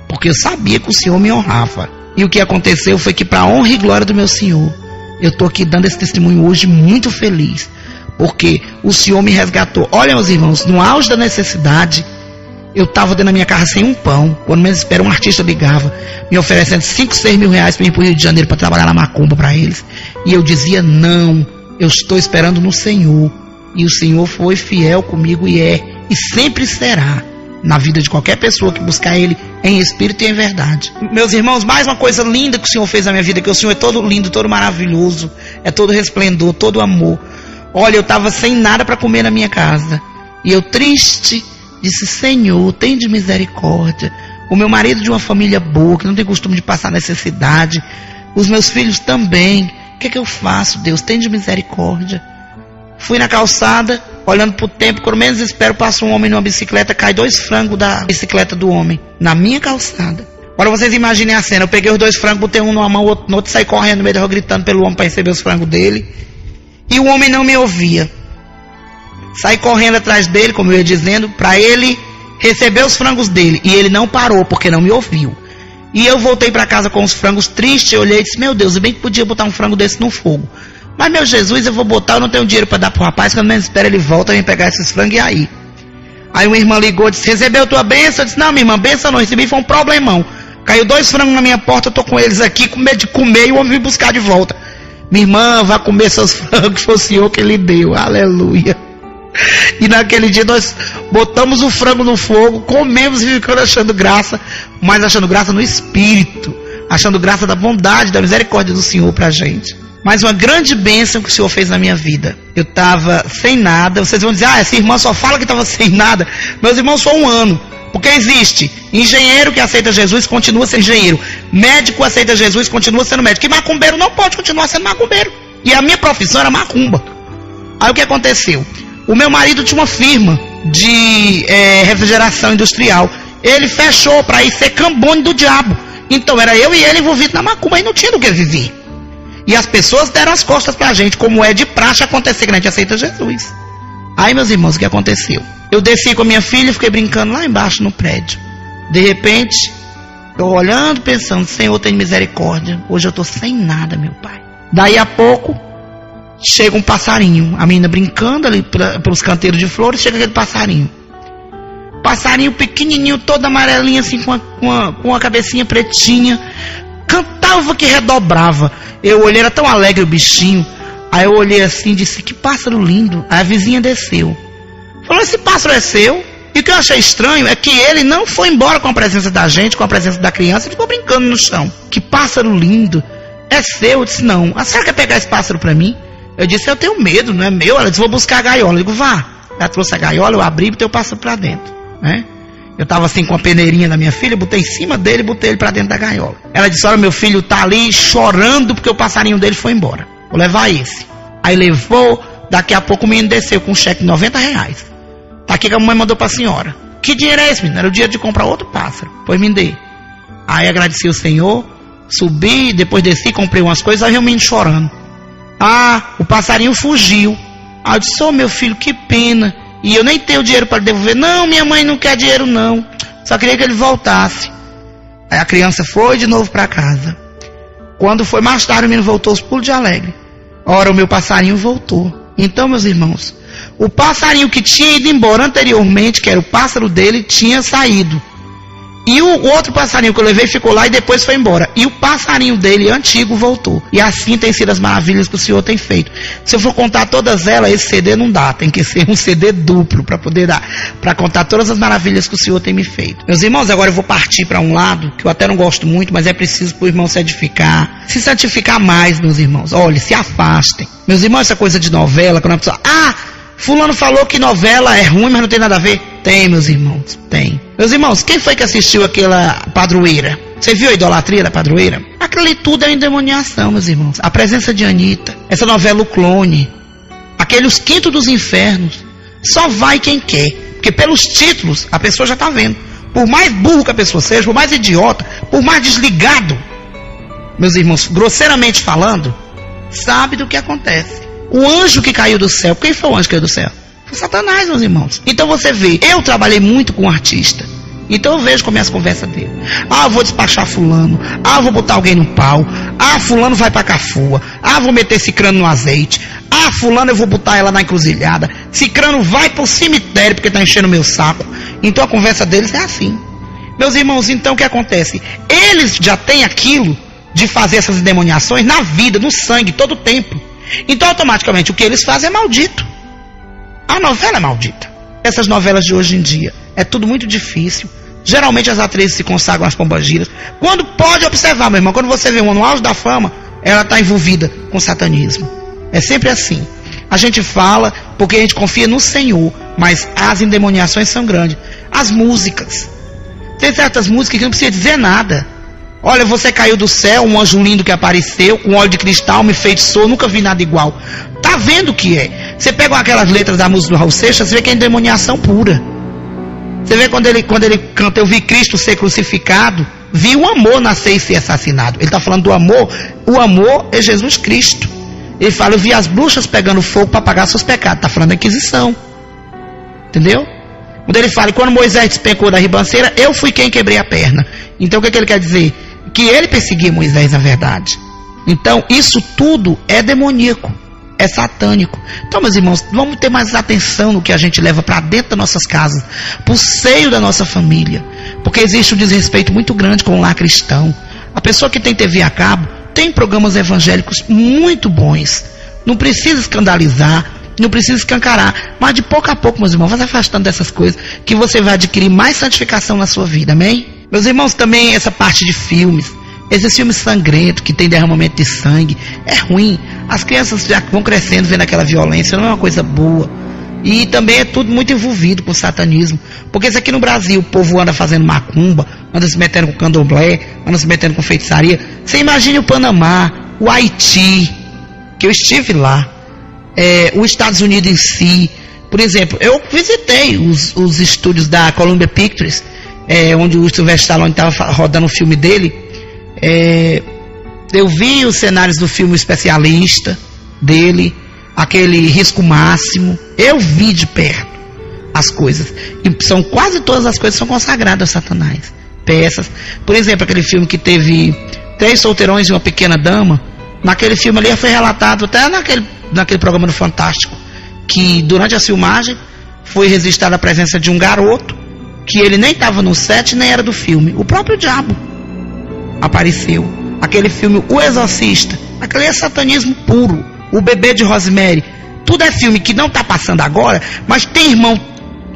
porque eu sabia que o Senhor me honrava. E o que aconteceu foi que, para a honra e glória do meu Senhor, eu estou aqui dando esse testemunho hoje muito feliz, porque o Senhor me resgatou. Olha, meus irmãos, no auge da necessidade, eu estava dentro da minha casa sem um pão. Quando menos espera, um artista ligava, me oferecendo 5, 6 mil reais para ir para o Rio de Janeiro para trabalhar na macumba para eles. E eu dizia, não, eu estou esperando no Senhor. E o Senhor foi fiel comigo e é, e sempre será, na vida de qualquer pessoa que buscar Ele em espírito e em verdade. Meus irmãos, mais uma coisa linda que o Senhor fez na minha vida, que o Senhor é todo lindo, todo maravilhoso, é todo resplendor, todo amor. Olha, eu estava sem nada para comer na minha casa, e eu triste, disse, Senhor, tem de misericórdia. O meu marido de uma família boa, que não tem costume de passar necessidade, os meus filhos também, o que é que eu faço, Deus? Tem de misericórdia. Fui na calçada, olhando pro tempo, quando menos espero, passa um homem numa bicicleta, cai 2 frangos da bicicleta do homem, na minha calçada. Agora vocês imaginem a cena, eu peguei os 2 frangos, botei um numa mão, outro no outro, saí correndo no meio da rua, gritando pelo homem para receber os frangos dele, e o homem não me ouvia. Saí correndo atrás dele, como eu ia dizendo, para ele receber os frangos dele, e ele não parou, porque não me ouviu. E eu voltei para casa com os frangos tristes, eu olhei e disse, meu Deus, eu bem que podia botar um frango desse no fogo. Mas, meu Jesus, eu vou botar, eu não tenho dinheiro para dar pro rapaz, quando menos espera ele volta, vem pegar esses frangos e aí. Aí uma irmã ligou, disse, recebeu tua bênção? Eu disse, não, minha irmã, bênção não, recebi, foi um problemão. Caiu 2 frangos na minha porta, eu tô com eles aqui, com medo de comer, e o homem me buscar de volta. Minha irmã, vá comer seus frangos, foi o Senhor que lhe deu, aleluia. E naquele dia nós botamos o frango no fogo, comemos e ficamos achando graça, mas achando graça no Espírito, achando graça da bondade, da misericórdia do Senhor pra gente. Mas uma grande bênção que o Senhor fez na minha vida. Eu estava sem nada. Vocês vão dizer, essa irmã só fala que estava sem nada. Meus irmãos, só 1 ano. Porque existe engenheiro que aceita Jesus, continua sendo engenheiro. Médico aceita Jesus, continua sendo médico. E macumbeiro não pode continuar sendo macumbeiro. E a minha profissão era macumba. Aí o que aconteceu? O meu marido tinha uma firma de refrigeração industrial. Ele fechou para ir ser cambone do diabo. Então era eu e ele envolvidos na macumba e não tinha do que viver. E as pessoas deram as costas pra gente, como é de praxe acontecer, que a gente aceita Jesus. Aí, meus irmãos, o que aconteceu? Eu desci com a minha filha e fiquei brincando lá embaixo no prédio. De repente, eu olhando, pensando, Senhor, tem misericórdia. Hoje eu tô sem nada, meu pai. Daí a pouco, chega um passarinho. A menina brincando ali pelos canteiros de flores, chega aquele passarinho. Passarinho pequenininho, todo amarelinho, assim, com a cabecinha pretinha. Cantava que redobrava. Eu olhei, era tão alegre o bichinho. Aí eu olhei assim e disse, que pássaro lindo. Aí a vizinha desceu. Falou, esse pássaro é seu? E o que eu achei estranho é que ele não foi embora com a presença da gente, com a presença da criança, ele ficou brincando no chão. Que pássaro lindo. É seu? Eu disse, não. A senhora quer pegar esse pássaro pra mim? Eu disse, eu tenho medo, não é meu. Ela disse, vou buscar a gaiola. Eu digo, vá. Ela trouxe a gaiola, eu abri e botei o pássaro pra dentro, né? Eu estava assim com a peneirinha da minha filha, botei em cima dele e botei ele para dentro da gaiola. Ela disse, olha, meu filho tá ali chorando porque o passarinho dele foi embora. Vou levar esse. Aí levou, daqui a pouco o menino desceu com um cheque de 90 reais. Tá aqui que a mamãe mandou para a senhora. Que dinheiro é esse, menino? Era o dia de comprar outro pássaro. Pois me dê. Aí agradeci o Senhor, subi, depois desci, comprei umas coisas, aí vi o menino chorando. O passarinho fugiu. Aí eu disse, meu filho, que pena. E eu nem tenho dinheiro para devolver. Não, minha mãe não quer dinheiro não. Só queria que ele voltasse. Aí a criança foi de novo para casa. Quando foi mais tarde, o menino voltou aos pulos de alegre. Ora, o meu passarinho voltou. Então, meus irmãos, o passarinho que tinha ido embora anteriormente, que era o pássaro dele, tinha saído. E o outro passarinho que eu levei ficou lá e depois foi embora. E o passarinho dele, antigo, voltou. E assim tem sido as maravilhas que o Senhor tem feito. Se eu for contar todas elas, esse CD não dá. Tem que ser um CD duplo para poder dar, para contar todas as maravilhas que o Senhor tem me feito. Meus irmãos, agora eu vou partir para um lado, que eu até não gosto muito, mas é preciso para o irmão se edificar. Se santificar mais, meus irmãos. Olha, se afastem. Meus irmãos, essa coisa de novela, quando a pessoa... fulano falou que novela é ruim, mas não tem nada a ver. Tem, meus irmãos, tem. Meus irmãos, quem foi que assistiu aquela Padroeira? Você viu a idolatria da Padroeira? Aquilo ali tudo é endemoniação, meus irmãos. A presença de Anitta, essa novela O Clone, aqueles Quinto dos Infernos, só vai quem quer. Porque pelos títulos, a pessoa já está vendo. Por mais burro que a pessoa seja, por mais idiota, por mais desligado, meus irmãos, grosseiramente falando, sabe do que acontece. O anjo que caiu do céu, quem foi o anjo que caiu do céu? Foi Satanás, meus irmãos. Então você vê, eu trabalhei muito com um artista. Então eu vejo como é as conversas dele. Eu vou despachar fulano. Eu vou botar alguém no pau. Fulano vai pra Cafua. Vou meter cicrano no azeite. Fulano eu vou botar ela na encruzilhada. Cicrano vai pro cemitério porque tá enchendo o meu saco. Então a conversa deles é assim. Meus irmãos, então o que acontece? Eles já têm aquilo de fazer essas endemoniações na vida, no sangue, todo o tempo. Então automaticamente o que eles fazem é maldito. A novela é maldita. Essas novelas de hoje em dia é tudo muito difícil. Geralmente as atrizes se consagram às pombagiras. Quando pode observar, meu irmão, quando você vê uma no auge da fama, ela está envolvida com satanismo. É sempre assim. A gente fala porque a gente confia no Senhor, mas as endemoniações são grandes. As músicas. Tem certas músicas que não precisa dizer nada. Olha, você caiu do céu, um anjo lindo que apareceu, com óleo de cristal, me enfeitiçou, nunca vi nada igual. Tá vendo o que é? Você pega aquelas letras da música do Raul Seixas, você vê que é endemoniação pura. Você vê quando ele canta, eu vi Cristo ser crucificado, vi o amor nascer e ser assassinado. Ele está falando do amor, o amor é Jesus Cristo. Ele fala, eu vi as bruxas pegando fogo para pagar seus pecados. Está falando da Inquisição. Entendeu? Quando ele fala, quando Moisés despencou da ribanceira, eu fui quem quebrei a perna. Então o que ele quer dizer? Que ele perseguia Moisés, na verdade. Então isso tudo é demoníaco, é satânico. Então, meus irmãos, vamos ter mais atenção no que a gente leva para dentro das nossas casas, para o seio da nossa família, porque existe um desrespeito muito grande com o lar cristão. A pessoa que tem TV a cabo tem programas evangélicos muito bons, não precisa escandalizar, não precisa escancarar, mas de pouco a pouco, meus irmãos, vai se afastando dessas coisas, que você vai adquirir mais santificação na sua vida, amém? Meus irmãos, também essa parte de filmes, esses filmes sangrentos, que tem derramamento de sangue, é ruim. As crianças já vão crescendo vendo aquela violência, não é uma coisa boa. E também é tudo muito envolvido com o satanismo. Porque isso aqui no Brasil, o povo anda fazendo macumba, anda se metendo com candomblé, anda se metendo com feitiçaria. Você imagine o Panamá, o Haiti, que eu estive lá, os Estados Unidos em si. Por exemplo, eu visitei os estúdios da Columbia Pictures, onde o Sylvester Stallone estava rodando o filme dele. Eu vi os cenários do filme Especialista dele, aquele Risco Máximo. Eu vi de perto as coisas, e são quase todas as coisas são consagradas a Satanás, peças. Por exemplo, aquele filme que teve 3 solteirões e uma pequena dama. Naquele filme ali foi relatado, até naquele programa do Fantástico, que durante a filmagem foi registrada a presença de um garoto, que ele nem estava no set, nem era do filme. O próprio diabo apareceu. Aquele filme O Exorcista, aquele é satanismo puro. O Bebê de Rosemary, tudo é filme que não está passando agora, mas tem irmão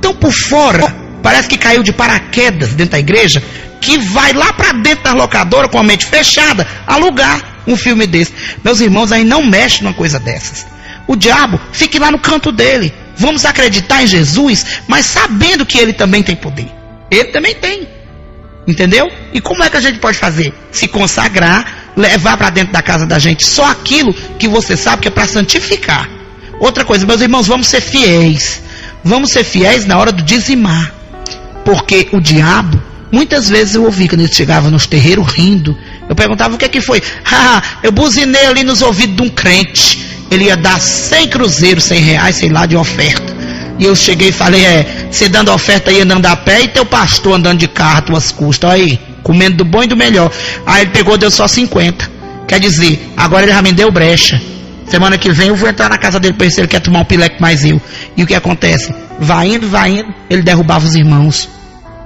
tão por fora, parece que caiu de paraquedas dentro da igreja, que vai lá para dentro da locadora com a mente fechada alugar um filme desse. Meus irmãos, aí não mexe numa coisa dessas. O diabo fique lá no canto dele. Vamos acreditar em Jesus, mas sabendo que ele também tem poder. Ele também tem. Entendeu? E como é que a gente pode fazer? Se consagrar, levar para dentro da casa da gente só aquilo que você sabe que é para santificar. Outra coisa, meus irmãos, vamos ser fiéis. Vamos ser fiéis na hora do dizimar. Porque o diabo, muitas vezes eu ouvi quando ele chegava nos terreiros rindo. Eu perguntava o que é que foi. Eu buzinei ali nos ouvidos de um crente. Ele ia dar 100 cruzeiros, 100 reais, sei lá, de oferta. E eu cheguei e falei, você dando oferta aí andando a pé e teu pastor andando de carro às tuas custas, aí, comendo do bom e do melhor. Aí ele pegou, deu só 50. Quer dizer, agora ele já me deu brecha. Semana que vem eu vou entrar na casa dele para ver se ele quer tomar um pileque mais eu. E o que acontece? Vai indo, ele derrubava os irmãos.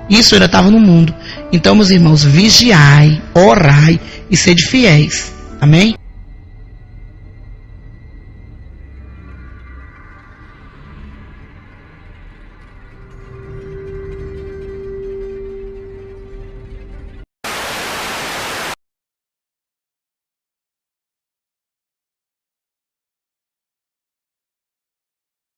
Isso ainda estava no mundo. Então, meus irmãos, vigiai, orai e sede fiéis. Amém?